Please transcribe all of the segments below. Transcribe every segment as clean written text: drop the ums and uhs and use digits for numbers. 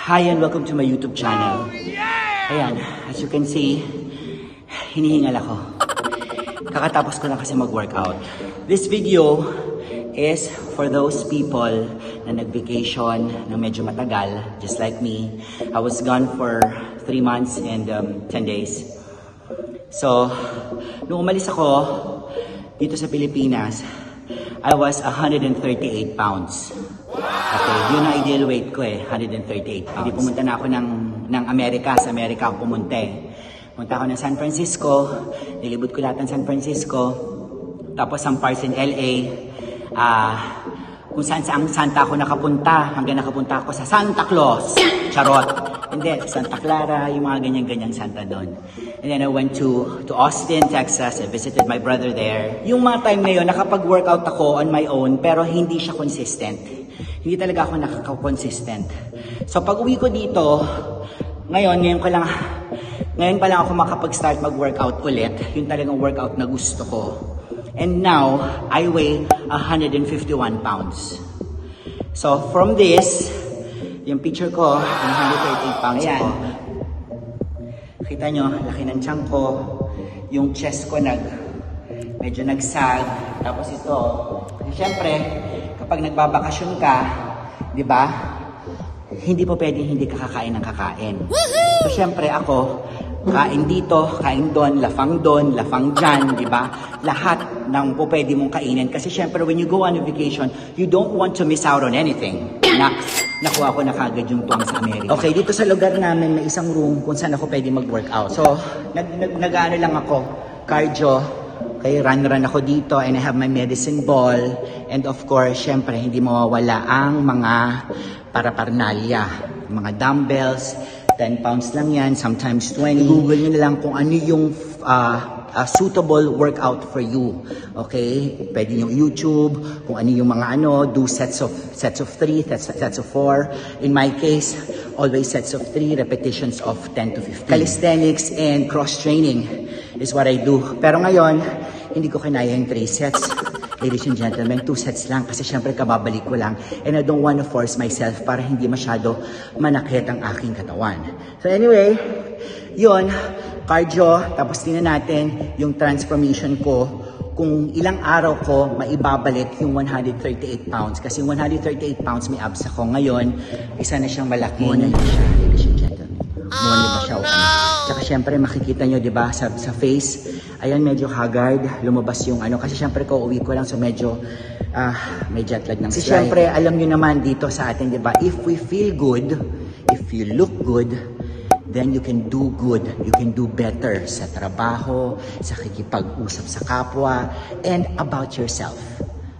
Hi and welcome to my YouTube channel. Ayan, as you can see, hinihingal ako. Kakatapos ko lang kasi mag-workout. This video is for those people na nag-vacation ng medyo matagal, just like me. I was gone for 3 months and 10 days. So, nung umalis ako dito sa Pilipinas, I was 138 pounds. Okay, yun ang ideal weight ko 138 pounds. Hindi pumunta na ako ng Amerika. Sa Amerika ako pumunta Punta ako ng San Francisco, nilibot ko lahat ng San Francisco, tapos some parts in LA, kung saan Santa ako nakapunta, hanggang nakapunta ako sa Santa Claus. Charot. Hindi, Santa Clara, yung mga ganyan-ganyang Santa doon. And then I went to Austin, Texas. I visited my brother there. Yung mga time na yun, nakapag-workout ako on my own, pero hindi siya consistent. Hindi talaga ako nakaka-consistent. So pag uwi ko dito, ngayon pa lang ako makapag-start mag-workout ulit. Yung talagang workout na gusto ko. And now, I weigh 151 pounds. So from this, yung picture ko, 138 pounds ako. Kita nyo, laki ng tiyan ko. Yung chest ko medyo nagsag. Tapos ito, syempre, kapag nagbabakasyon ka, di ba? Hindi po pwedeng hindi ka kakain ng kakain. So syempre ako, kain dito, kain doon, lafang dyan, di ba? Lahat ng po pwede mong kainin. Kasi syempre, when you go on a vacation, you don't want to miss out on anything. Nakuha ko na kagad yung tuwang sa Amerika. Okay, dito sa lugar namin, may isang room kung saan ako pwede mag-workout. So, nag-ano lang ako, cardio. Okay, run ako dito and I have my medicine ball. And of course, syempre, hindi mawawala ang mga paraparnalya. Mga dumbbells, 10 pounds lang yan, sometimes 20. Google nyo na lang kung ano yung suitable workout for you. Okay? Pwede yung YouTube, kung ano yung mga do sets of 3, sets of 4. In my case, always sets of 3, repetitions of 10 to 15. Calisthenics and cross-training is what I do. Pero ngayon, hindi ko kinaya yung 3 sets. Ladies and gentlemen, 2 sets lang kasi syempre kababalik ko lang and I don't want to force myself para hindi masyado manakit ang aking katawan. So anyway, yun, cardio, tapos tingnan natin yung transformation ko kung ilang araw ko maibabalik yung 138 pounds kasi 138 pounds may abs ako ngayon, isa na siyang malaki. Muna siya, ladies and gentlemen. Muna ba siya? Tsaka syempre makikita nyo, di ba, sa face, ayan medyo haggard, lumabas yung kasi syempre ko uwi ko lang so medyo may jet lag ng kasi syempre alam nyo naman dito sa atin, di ba, if we feel good, if you look good, then you can do good, you can do better sa trabaho, sa kikipag-usap sa kapwa, and about yourself,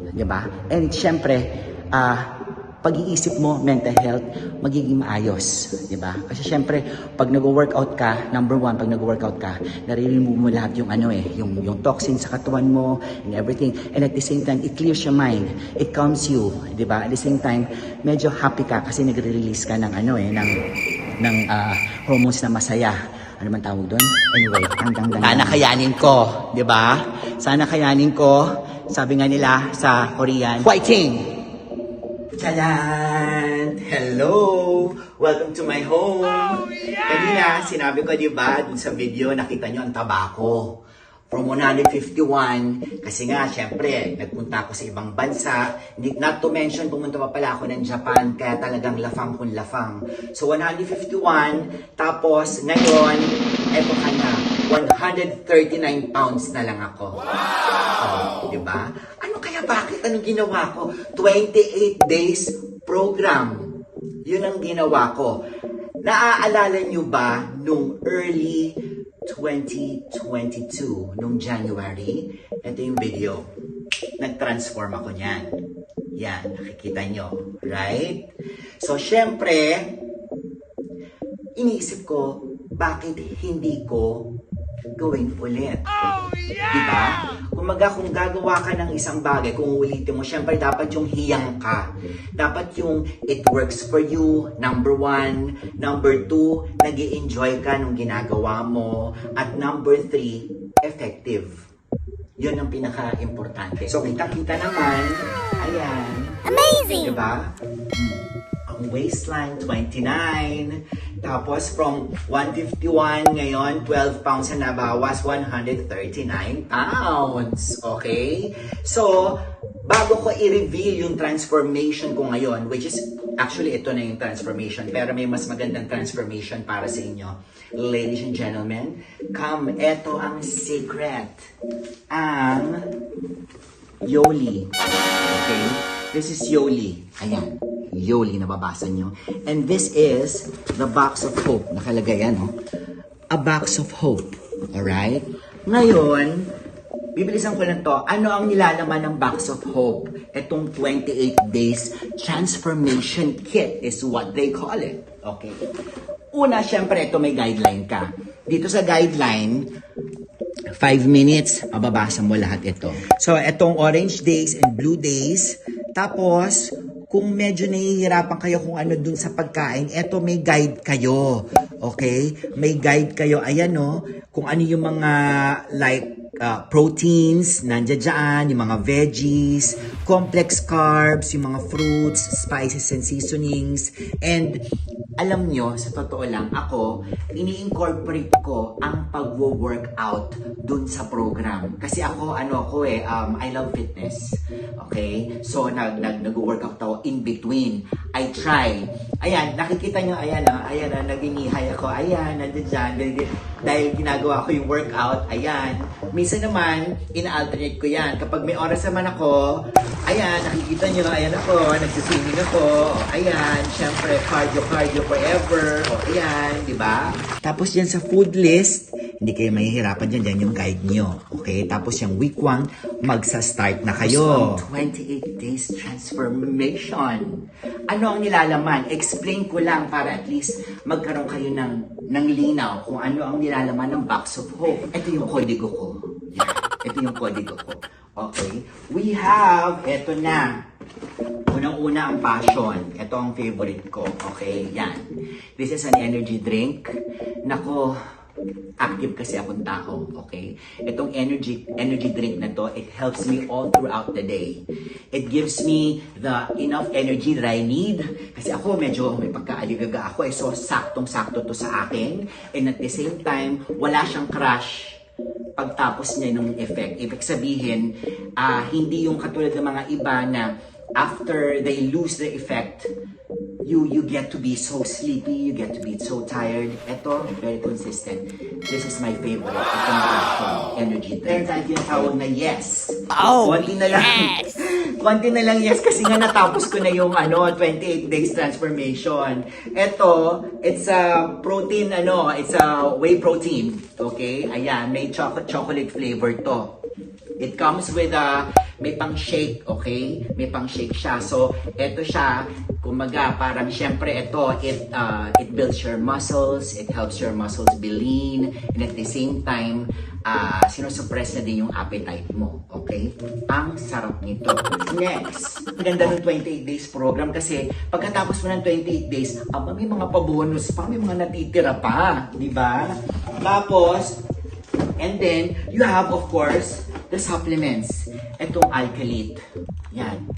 di ba? And syempre, pag-iisip mo, mental health, magiging maayos, di ba? Kasi syempre, pag nag-workout ka, number 1, pag nag-workout ka, nare-remove mo lahat yung yung toxin sa katawan mo and everything. And at the same time, it clears your mind. It calms you, di ba? At the same time, medyo happy ka kasi nagre-release ka ng ng hormones na masaya. Ano man tawag doon? Anyway, sana kayanin ko, di ba? Sana kayanin ko. Sabi nga nila sa Korean, fighting! Tadan! Hello! Welcome to my home! Kanina, sinabi ko, diba, dun sa video, nakita nyo ang tabako. From 151, kasi nga, syempre, nagpunta ako sa ibang bansa. Not to mention, pumunta pa pala ako ng Japan, kaya talagang lafang kung lafang. So, 151, tapos, ngayon, eto ka na, 139 pounds na lang ako. Wow! Diba? Bakit? Anong ginawa ko? 28 days program. Yun ang ginawa ko. Naaalala nyo ba nung early 2022, nung January? Ito yung video. Nag-transform ako niyan. Yan, nakikita nyo. Right? So, syempre, iniisip ko, bakit hindi ko gawin ulit? Diba? Kung gagawa ka ng isang bagay, kung ulitin mo, syempre dapat yung hiyang ka. Dapat yung it works for you, number 1. Number 2, nag-i-enjoy ka nung ginagawa mo. At number 3, effective. Yun ang pinaka-importante. So, kita-kita naman, ayan. Amazing! Diba? Ako Ang waistline, 29. Tapos from 151, ngayon 12 pounds na nabawas, 139 pounds. Okay? So, bago ko i-reveal yung transformation ko ngayon, which is, actually ito na yung transformation, pero may mas magandang transformation para sa inyo. Ladies and gentlemen, come, eto ang secret. Ang Yoli. Okay? This is Yoli. Ayan. Yoli, nababasa nyo. And this is the box of hope. Nakalagay yan, oh. A box of hope. Alright? Ngayon, bibilisan ko lang to. Ano ang nilalaman ng box of hope? Itong 28 days transformation kit is what they call it. Okay? Una, syempre, ito may guideline ka. Dito sa guideline, 5 minutes, mababasa mo lahat ito. So, itong orange days and blue days. Tapos, kung medyo nahihirapan kayo kung ano dun sa pagkain, eto may guide kayo. Okay? May guide kayo. Ayan, no? Kung ano yung mga like proteins, nandiyan dyan, yung mga veggies, complex carbs, yung mga fruits, spices and seasonings. And alam nyo, sa totoo lang, ako, ini-incorporate ko ang pag-workout dun sa program. Kasi ako, I love fitness. Okay? So, nag-workout ako in between. I try. Ayan, nakikita nyo, ayan, naginihay ako. Ayan, nandiyan dyan. Dahil ginagawa ko yung workout, ayan. Minsan naman, ina-alternate ko yan. Kapag may oras naman ako, ayan, nakikita nyo, ayan ako, nagsiswimming ako. Ayan, syempre, cardio forever. O, ayan, di ba? Tapos yan sa food list, hindi kayo mahihirapan dyan. Dyan yung guide nyo. Okay? Tapos yung week 1, magsa-start na kayo. 28 days transformation. Ano ang nilalaman? Explain ko lang para at least magkaroon kayo ng linaw kung ano ang nilalaman ng box of hope. Ito yung kodigo ko. Yan. Ito yung kodigo ko. Okay? We have, ito na. Unang-una ang passion. Ito ang favorite ko. Okay? Yan. This is an energy drink. Nako, active kasi akong tao, okay? Itong energy drink na to, it helps me all throughout the day. It gives me the enough energy that I need. Kasi ako, medyo may pagkaaligaga ako, so saktong-sakto to sa akin. And at the same time, wala siyang crash pagtapos niya ng effect. Ibig sabihin, hindi yung katulad ng mga iba na after they lose the effect, you get to be so sleepy, you get to be so tired. Ito, very consistent. This is my favorite. Itong passion, energy drink. Meron tayong tinatawag na yes. Oh, Konti na lang. yes! Konti na lang yes kasi nga natapos ko na yung 28 days transformation. Ito, it's a protein, it's a whey protein. Okay? Ayan, may chocolate flavor to. It comes with may pang shake, okay? May pang shake siya. So, ito siya, kumaga, parang syempre ito, it builds your muscles, it helps your muscles be lean, and at the same time, sinosuppress na din yung appetite mo, okay? Ang sarap nito. Next, ang ganda ng 28 days program kasi pagkatapos mo ng 28 days, may mga pa-bonus pa, may mga natitira pa, di ba? Tapos, and then, you have, of course, the supplements. Itong Alkalite. Yan.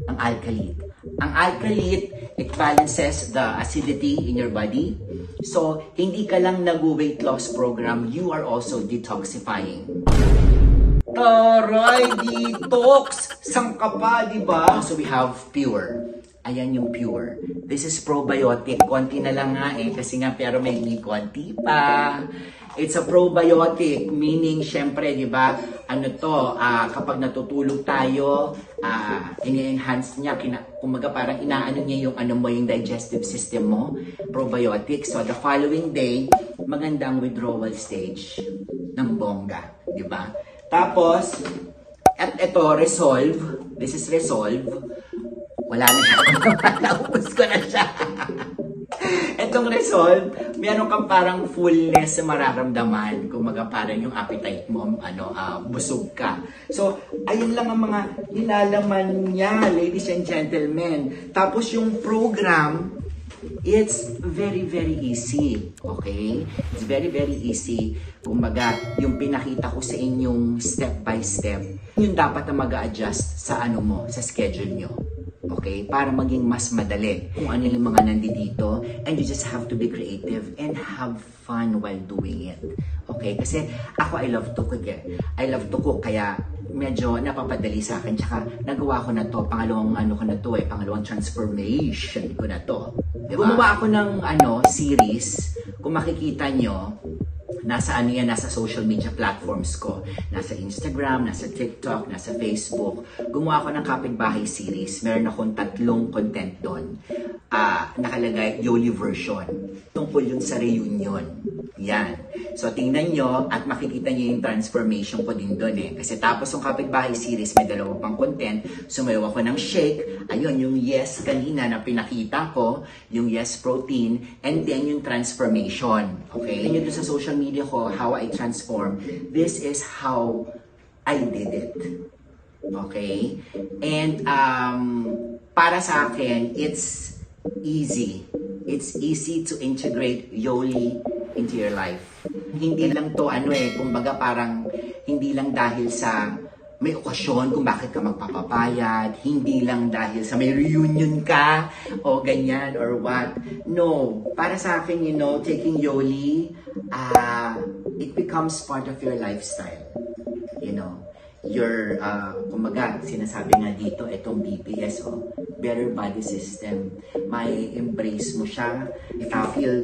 Ang Alkalite. Ang Alkalite, it balances the acidity in your body. So, hindi ka lang nag-weight loss program, you are also detoxifying. Taray, detox! Sang ka pa, di ba? So, we have Pure. Ayan yung Pure. This is probiotic. Konti na lang nga kasi nga pero may konti pa. It's a probiotic, meaning syempre, di ba, kapag natutulog tayo, ini-enhance niya, kumaga parang inaano niya yung digestive system mo, probiotic. So, the following day, magandang withdrawal stage ng bongga, di ba? Tapos, at ito, Resolve. This is Resolve. Wala na siya. Naubos ko na siya. Itong Resolve, meron kang parang fullness na mararamdaman. Kumaga parang yung appetite mo, busog ka. So, ayun lang ang mga nilalaman niya, ladies and gentlemen. Tapos yung program, it's very, very easy. Okay? It's very, very easy. Kumaga, yung pinakita ko sa inyong step by step, yung dapat na mag-a-adjust sa sa schedule nyo. Okay? Para maging mas madali kung ano yung mga nandito. And you just have to be creative and have fun while doing it. Okay? Kasi ako, I love to cook eh. I love to cook, kaya medyo napapadali sa akin. Tsaka nagawa ko na to, pangalawang pangalawang transformation ko na to. Diba? Gumawa ako ng series. Kung makikita nyo, nasa social media platforms ko. Nasa Instagram, nasa TikTok, nasa Facebook. Gumawa ako ng Kapitbahay series. Meron akong 3 content doon. Nakalagay Yoli version. Tungkol yun sa reunion. Yan. So, tingnan nyo at makikita nyo yung transformation ko din doon eh. Kasi tapos yung Kapitbahay series, may 2 pang content. Sumayaw ako ng shake. Ayun, yung yes kanina na pinakita ko. Yung yes protein. And then yung transformation. Okay? Tingnan nyo doon sa social media ko, how I transform. This is how I did it. Okay? And para sa akin, it's easy. It's easy to integrate Yoli into your life. Hindi lang to kumbaga parang hindi lang dahil sa may okasyon kung bakit ka magpapapayat, hindi lang dahil sa may reunion ka o ganyan or what. No, para sa akin, taking Yoli, it becomes part of your lifestyle. Your, kumbaga, sinasabi nga dito, itong BPS, Better Body System. May embrace mo siya. If you feel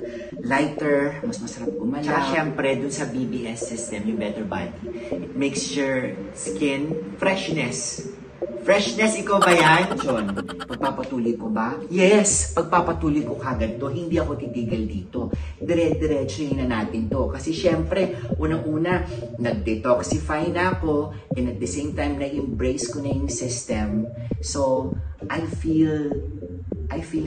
lighter, mas masarap gumalaw. Tsaka syempre, dun sa BBS system, yung Better Body, it makes your skin freshness. Freshness, ikaw ba yan, John? Pagpapatuloy ko ba? Yes, pagpapatuloy ko kagad to. Hindi ako titigil dito. Dire-diretso na natin to. Kasi syempre, unang-una, nag-detoxify na ako and at the same time, na-embrace ko na yung system. So, I feel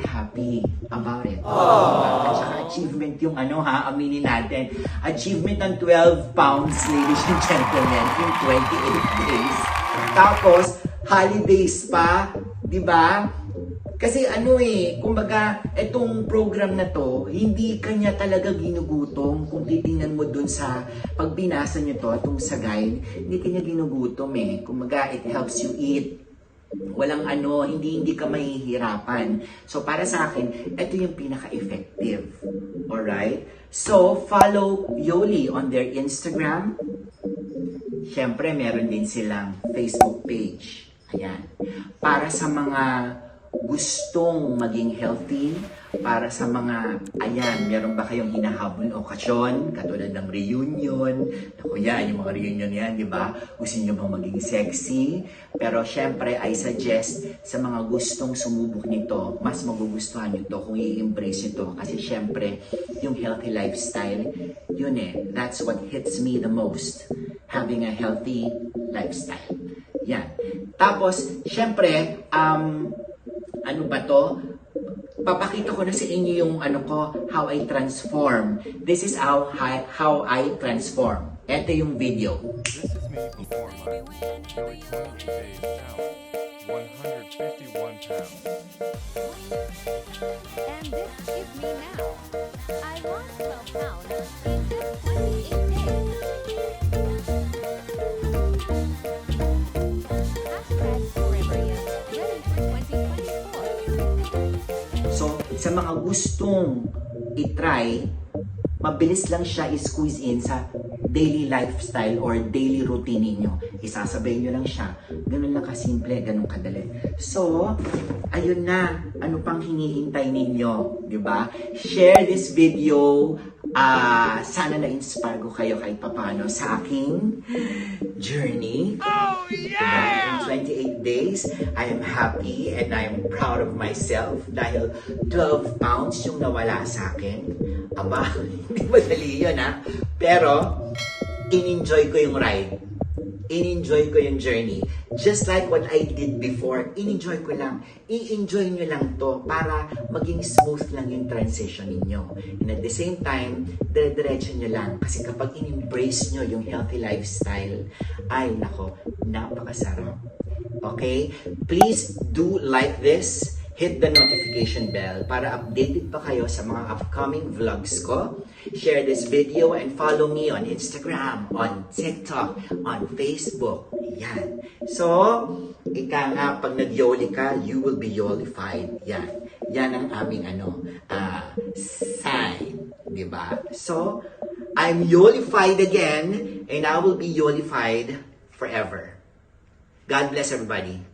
happy about it. At saka achievement yung aminin natin. Achievement ng 12 pounds, ladies and gentlemen, in 28 days. Tapos, holidays pa, di ba? Kasi kumbaga, itong program na to, hindi kanya talaga ginugutom. Kung titingnan mo dun sa, pag binasa nyo to, itong sa guide, hindi kanya ginugutom eh. Kumbaga, it helps you eat. Walang hindi ka mahihirapan. So, para sa akin, ito yung pinaka-effective. Alright? So, follow Yoli on their Instagram. Siyempre, meron din silang Facebook page. Ayan. Para sa mga gustong maging healthy, para sa mga, meron ba kayong hinahabol na okasyon, katulad ng reunion, yung mga reunion yan, di ba? Gusto nyo bang maging sexy? Pero syempre, I suggest sa mga gustong sumubok nito, mas magugustuhan nyo to kung i-embrace nyo to. Kasi syempre, yung healthy lifestyle, yun that's what hits me the most. Having a healthy lifestyle. Yan. Tapos, syempre, papakita ko na sa inyo yung how I transform. This is how I transform. Ito yung video. This is me before my nearly 20 days out, 151 pounds. And this is me now. I lost 12 pounds in just 28 days. Hashtag Forever Young, ready for 2024. So, sa mga gustong itry, mabilis lang siya i-squeeze in sa daily lifestyle or daily routine ninyo. Isasabay nyo lang siya. Ganun lang kasimple, ganun kadali. So, ayun na. Ano pang hinihintay ninyo? Diba? Share this video. Sana na-inspire ko kayo kahit papano sa aking journey. Oh, yeah! In 28 days, I am happy and I am proud of myself dahil 12 pounds yung nawala sa akin. Aba, hindi madali yun Pero, in-enjoy ko yung ride. In-enjoy ko yung journey. Just like what I did before, in-enjoy ko lang. I-enjoy nyo lang to para maging smooth lang yung transition ninyo. And at the same time, dire-diretso nyo lang. Kasi kapag in-embrace nyo yung healthy lifestyle, ay nako, napakasarap. Okay? Please do like this. hit the notification bell para updated pa kayo sa mga upcoming vlogs ko. Share this video and follow me on Instagram, on TikTok, on Facebook. Yan. So, ika nga, pag nag-yoli ka, you will be yolified. Yan. Yan ang aming sign. Diba? So, I'm yolified again and I will be yolified forever. God bless everybody.